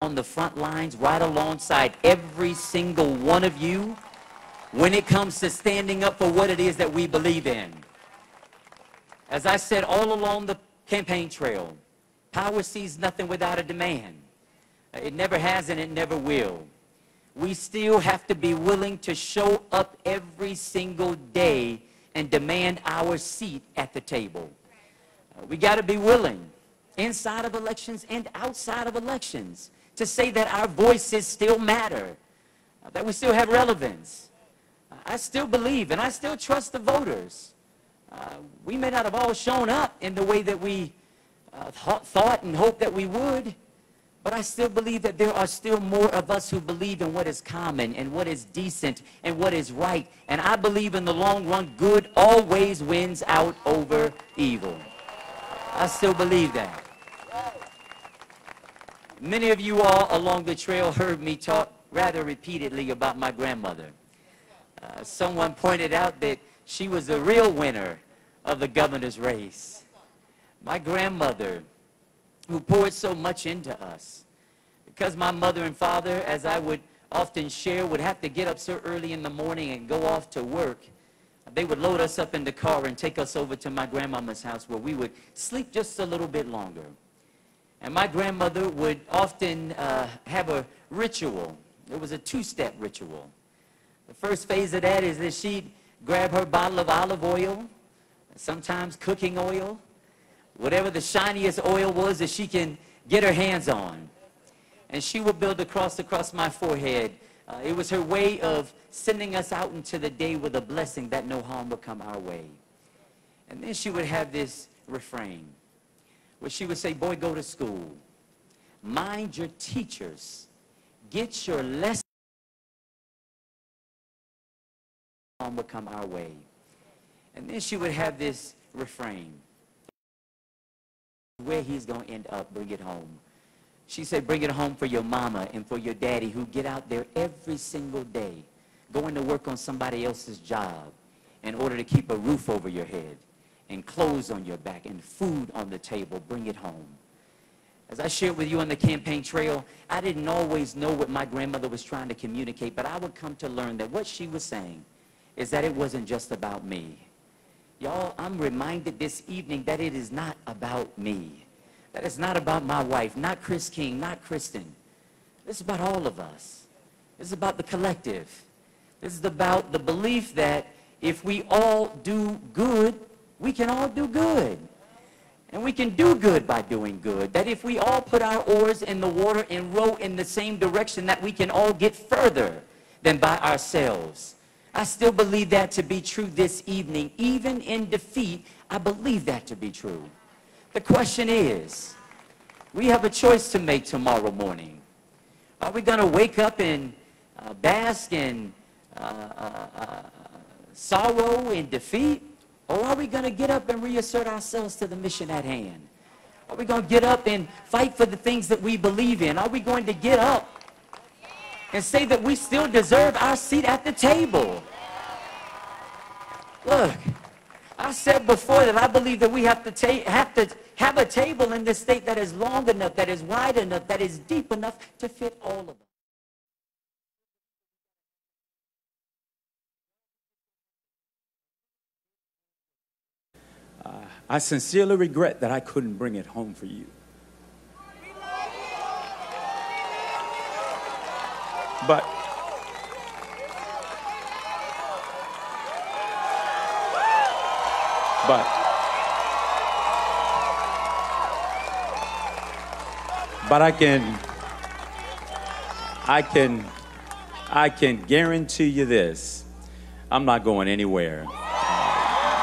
on the front lines right alongside every single one of you when it comes to standing up for what it is that we believe in. As I said all along the campaign trail, power sees nothing without a demand. It never has and it never will. We still have to be willing to show up every single day and demand our seat at the table. We got to be willing, inside of elections and outside of elections, to say that our voices still matter, that we still have relevance. I still believe and I still trust the voters. We may not have all shown up in the way that we thought and hoped that we would, but I still believe that there are still more of us who believe in what is common and what is decent and what is right. And I believe in the long run, good always wins out over evil. I still believe that. Many of you all along the trail heard me talk rather repeatedly about my grandmother. Someone pointed out that she was the real winner of the governor's race. My grandmother, who poured so much into us, because my mother and father, as I would often share, would have to get up so early in the morning and go off to work. They would load us up in the car and take us over to my grandmama's house where we would sleep just a little bit longer. And my grandmother would often have a ritual. It was a two-step ritual. The first phase of that is that she'd grab her bottle of olive oil, sometimes cooking oil, whatever the shiniest oil was that she can get her hands on. And she would build a cross across my forehead. It was her way of sending us out into the day with a blessing that no harm would come our way. And then she would have this refrain where she would say, boy, go to school. Mind your teachers. Get your lesson. Harm would come our way. And then she would have this refrain. Where he's going to end up, bring it home. She said, bring it home for your mama and for your daddy who get out there every single day, going to work on somebody else's job in order to keep a roof over your head and clothes on your back and food on the table. Bring it home. As I shared with you on the campaign trail, I didn't always know what my grandmother was trying to communicate, but I would come to learn that what she was saying is that it wasn't just about me. Y'all, I'm reminded this evening that it is not about me. That it's not about my wife, not Chris King, not Kristen. This is about all of us. This is about the collective. This is about the belief that if we all do good, we can all do good. And we can do good by doing good. That if we all put our oars in the water and row in the same direction, that we can all get further than by ourselves. I still believe that to be true this evening. Even in defeat, I believe that to be true. The question is, we have a choice to make tomorrow morning. Are we going to wake up and bask in sorrow and defeat? Or are we going to get up and reassert ourselves to the mission at hand? Are we going to get up and fight for the things that we believe in? Are we going to get up and say that we still deserve our seat at the table? Look, I said before that I believe that we have to have a table in this state that is long enough, that is wide enough, that is deep enough to fit all of us. I sincerely regret that I couldn't bring it home for you. But I can guarantee you this. I'm not going anywhere.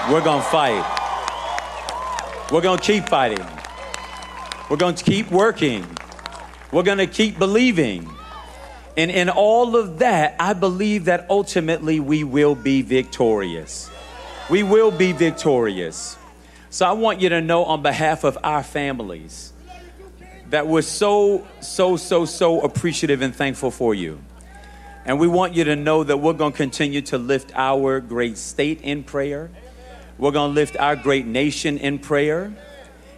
We're going to fight. We're going to keep fighting. We're going to keep working. We're going to keep believing. And in all of that, I believe that ultimately we will be victorious. We will be victorious. So I want you to know on behalf of our families that we're so appreciative and thankful for you. And we want you to know that we're going to continue to lift our great state in prayer. We're going to lift our great nation in prayer.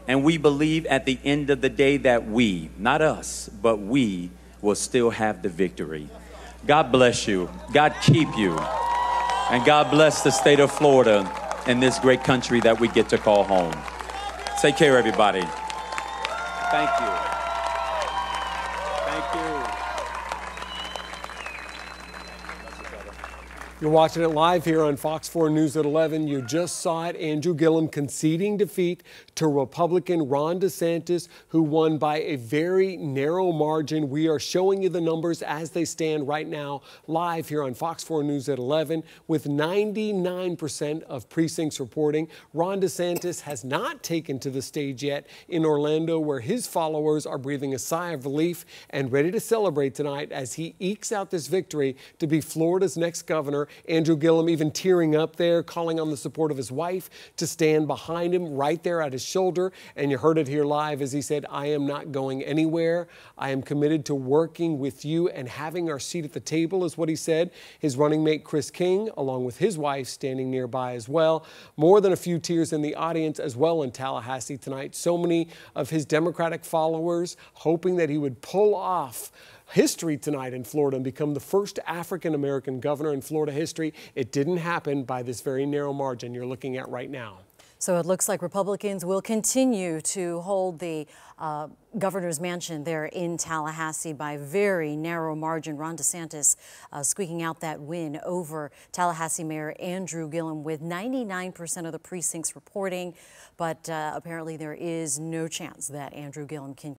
And we believe at the end of the day that we, not us, but we will still have the victory. God bless you. God keep you. And God bless the state of Florida and this great country that we get to call home. Take care, everybody. Thank you. Thank you. You're watching it live here on Fox 4 News at 11. You just saw it, Andrew Gillum conceding defeat to Republican Ron DeSantis, who won by a very narrow margin. We are showing you the numbers as they stand right now, live here on Fox 4 News at 11, with 99% of precincts reporting. Ron DeSantis has not taken to the stage yet in Orlando, where his followers are breathing a sigh of relief and ready to celebrate tonight as he ekes out this victory to be Florida's next governor. Andrew Gillum even tearing up there, calling on the support of his wife to stand behind him right there at his shoulder. And you heard it here live as he said, "I am not going anywhere. I am committed to working with you and having our seat at the table," is what he said. His running mate, Chris King, along with his wife, standing nearby as well. More than a few tears in the audience as well in Tallahassee tonight. So many of his Democratic followers hoping that he would pull off history tonight in Florida and become the first African-American governor in Florida history. It didn't happen by this very narrow margin you're looking at right now. So it looks like Republicans will continue to hold the governor's mansion there in Tallahassee by a very narrow margin. Ron DeSantis squeaking out that win over Tallahassee Mayor Andrew Gillum with 99% of the precincts reporting. But apparently there is no chance that Andrew Gillum can